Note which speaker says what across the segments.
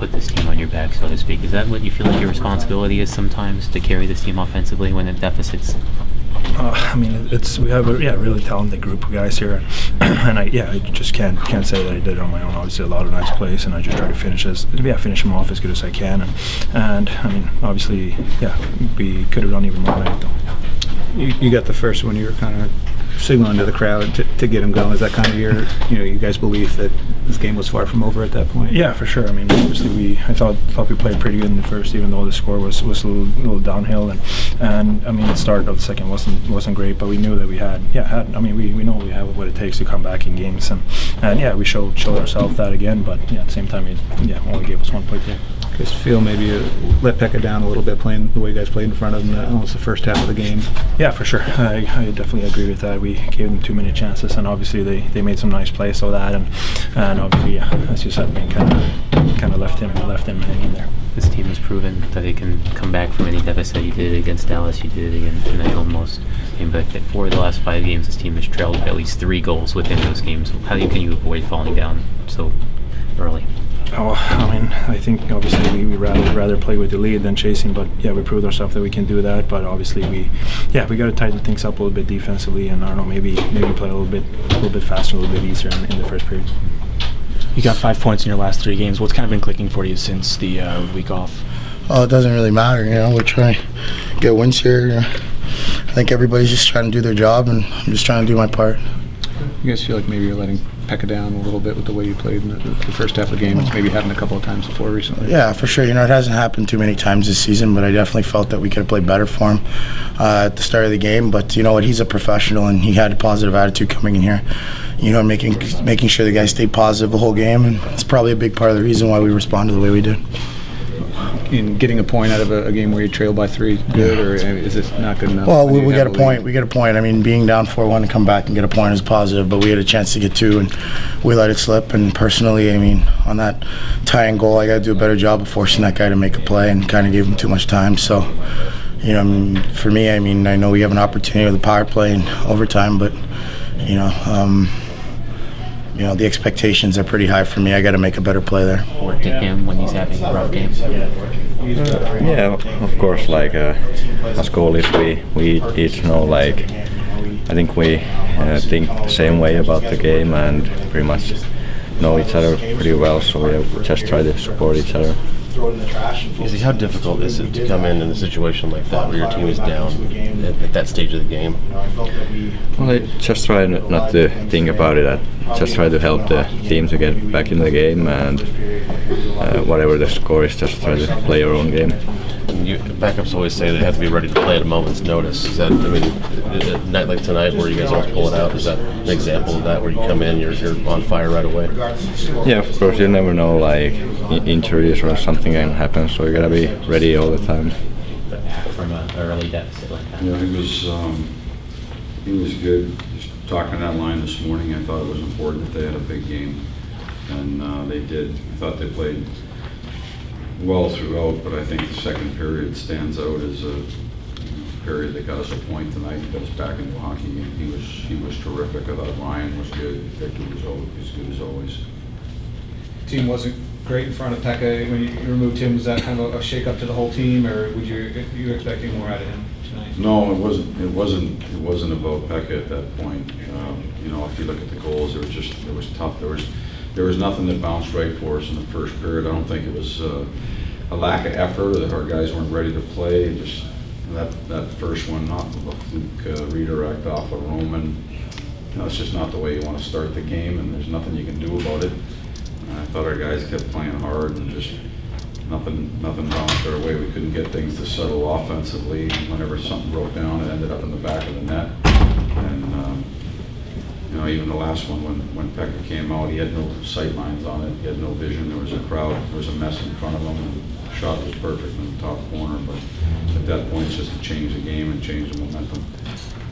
Speaker 1: put this team on your back, so to speak. Is that what you feel like your responsibility is sometimes, to carry this team offensively when it deficits?
Speaker 2: I mean, we have a really talented group of guys here, and I just can't say that I did it on my own. Obviously, a lot of nice plays, and I just try to finish them off as good as I can. And I mean, obviously, we could have done even more tonight, though.
Speaker 3: You got the first one. You were kind of signaling to the crowd to get him going. Is that kind of you guys' belief that this game was far from over at that point?
Speaker 2: Yeah, for sure. I mean, obviously, I thought we played pretty good in the first, even though the score was a little downhill, and I mean, the start of the second wasn't great, but we knew that we had. I mean, we know we have what it takes to come back in games, and we showed ourselves that again. But at the same time, it only gave us one point there.
Speaker 3: Just feel maybe you let Pekka down a little bit playing the way you guys played in front of him almost the first half of the game.
Speaker 2: Yeah, for sure. I definitely agree with that. We gave them too many chances, and obviously they made some nice plays, so that and obviously, as you said, I mean, kind of left him hanging there.
Speaker 1: This team has proven that it can come back from any deficit. You did it against Dallas, you did it again tonight almost. But for the last 5 games, this team has trailed at least 3 goals within those games. How can you avoid falling down so early?
Speaker 2: Oh, I mean, I think obviously we rather play with the lead than chasing, but we proved ourselves that we can do that. But obviously we got to tighten things up a little bit defensively, and I don't know, maybe play a little bit faster, a little bit easier in the first period.
Speaker 4: You got 5 points in your last 3 games. What's kind of been clicking for you since the week off?
Speaker 5: Oh, it doesn't really matter. We're trying to get wins here. I think everybody's just trying to do their job, and I'm just trying to do my part.
Speaker 3: You guys feel like maybe you're letting Pekka down a little bit with the way you played in the first half of the game? It's maybe happened a couple of times before recently.
Speaker 5: Yeah, for sure. It hasn't happened too many times this season, but I definitely felt that we could have played better for him at the start of the game. But you know what? He's a professional, and he had a positive attitude coming in here. Making sure the guys stayed positive the whole game, and it's probably a big part of the reason why we responded the way we did.
Speaker 3: In getting a point out of a game where you trail by 3, good, or is it not good enough?
Speaker 5: Well, we got a point. We got a point. I mean, being down 4-1 and come back and get a point is positive, but we had a chance to get 2, and we let it slip. And personally, I mean, on that tying goal, I got to do a better job of forcing that guy to make a play, and kind of gave him too much time. So, for me, I mean, I know we have an opportunity with the power play and overtime, but the expectations are pretty high for me. I got to make a better play there.
Speaker 1: Work to him when he's having rough games.
Speaker 6: Of course. Like as goalies, we each know. Like I think we think the same way about the game and pretty much know each other pretty well. So we just try to support each other.
Speaker 7: How difficult is it to come in a situation like that where your team is down at that stage of the game?
Speaker 6: Well, I just try not to think about it. I just try to help the team to get back in the game, and whatever the score is, just try to play your own game.
Speaker 7: Backups always say they have to be ready to play at a moment's notice. Is that, a night like tonight where you guys always pull it out, is that an example of that, where you come in, you're on fire right away?
Speaker 6: Yeah, of course, you never know, like injuries or something can happen, so you gotta be ready all the time.
Speaker 1: From an early deficit like that.
Speaker 8: Yeah, he was good. Just talking to that line this morning, I thought it was important that they had a big game, and they did. I thought they played well throughout, but I think the second period stands out as a period that got us a point tonight, got us back in the hockey game. He was terrific. I thought Ryan was good. Victor was as good as always.
Speaker 3: Team wasn't great in front of Pekka when you removed him. Was that kind of a shake-up to the whole team, or were you expecting more out of him tonight?
Speaker 8: No, it wasn't about Pekka at that point. If you look at the goals, it was tough. There was nothing that bounced right for us in the first period. I don't think it was a lack of effort, or that our guys weren't ready to play. Just that first one off of a fluke redirect off of Roman. It's just not the way you want to start the game, and there's nothing you can do about it. I thought our guys kept playing hard, and just nothing bounced our way. We couldn't get things to settle offensively. Whenever something broke down, it ended up in the back of the net. And even the last one, when Pekka came out, he had no sight lines on it. He had no vision. There was a crowd. There was a mess in front of him, and the shot was perfect in the top corner. But at that point, it's just to change the game and change the momentum.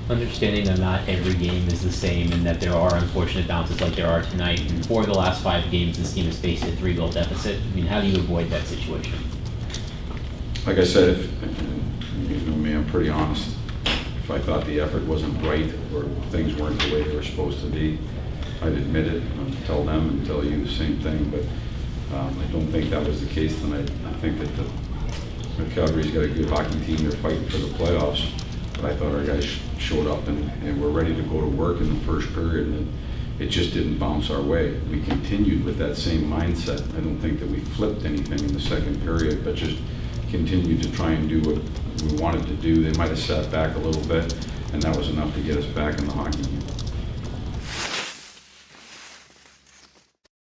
Speaker 1: Understanding that not every game is the same, and that there are unfortunate bounces like there are tonight. And for the last 5 games, this team has faced a 3-goal deficit. I mean, how do you avoid that situation?
Speaker 8: Like I said, if you know me, I'm pretty honest. If I thought the effort wasn't right, or things weren't the way they were supposed to be, I'd admit it and tell them and tell you the same thing. But I don't think that was the case tonight. I think that Calgary's got a good hockey team. They're fighting for the playoffs. But I thought our guys showed up and were ready to go to work in the first period, and it just didn't bounce our way. We continued with that same mindset. I don't think that we flipped anything in the second period, but just continued to try and do what we wanted to do. They might have sat back a little bit, and that was enough to get us back in the hockey game.